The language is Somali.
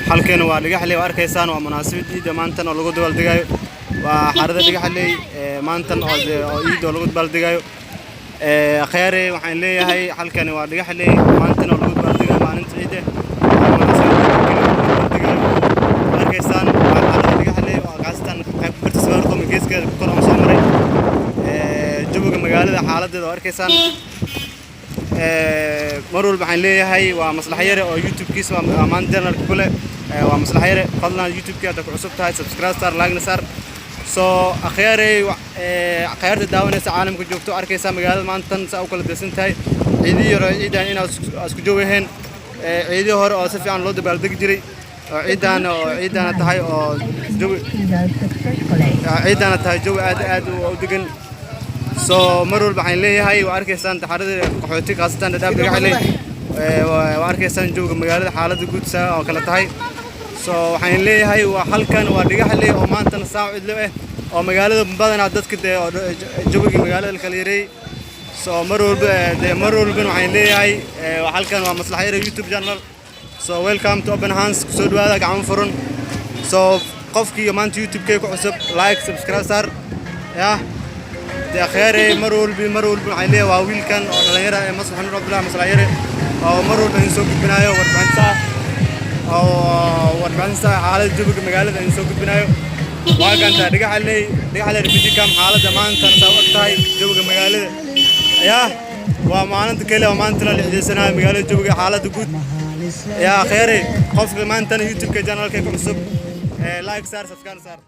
halkan waa dhagaxley oo arkaysaan waa munaasabad ciid maantan oo lagu dabaaldegayo waa xarada dhagaxley maantan oo ciid oo lagu dabaaldegayo khayre waxaan leeyahay halkan waa dhagaxley maantan oo lagu dabaaldegayo maalinta ciid arkaysaan waa xarada dhagaxley oo qaasatan qayb bartisbaarko geeskeeda ku koran soo maray jawiga magaalada xaaladeeda arkaysaan marwal waxaan leeyahay waa maslaxyare oo YouTube-kiisa waa maantan kule waa maslaxyare fadlan YouTube-ka ku cusub tahay subscribe star like sar soo khayarta daawanaysa caalamka joogto arkaysa magaalada maantan saa u kala deesan tahay ciidii yar ciidan in isku joogeen ciidii hore oo si fiican loo dabaaldegi jiray ciidana tahay oo jawi aad u degan soo marwal waxaan leeyahay waa arkaysaan taxarada qaxooti qaasatan dhadhaab dhagaxley waa arkaysaan jawiga magaalada xaaladda guud saa oo kala tahay soo waxaan leeyahay waa halkan waa dhagaxley oo maantana saac cidlo ah oo magaalada badanaa dadka jawiga magaalada kala yareey soo marwalban waxaan leeyahay halkan waa maslaxyare YouTube channel so welcome to open hands kusoo dhawaada gacmo furan soo qofkii maanta YouTube-ka ku cusub like subscribe sar khayre marwalba waxaan leeyahay waa wiilkan oo dhalinyaro ah Masrax Nuur Abdullaah maslaxyare oo marwalba in soo gudbinayo warbaahinta xaaladda jawiga magaalada in soo gudbinayo waa ganta dhagaxley refugee camp xaaladda maanta soo waqtahay jawiga magaalada waa maalinta kale oo maanta la xidhiidhsanayo magaalada jawiga xaaladda guud khayre qofka maanta YouTube-ka channel-ka ku cusub like sar subscribe sar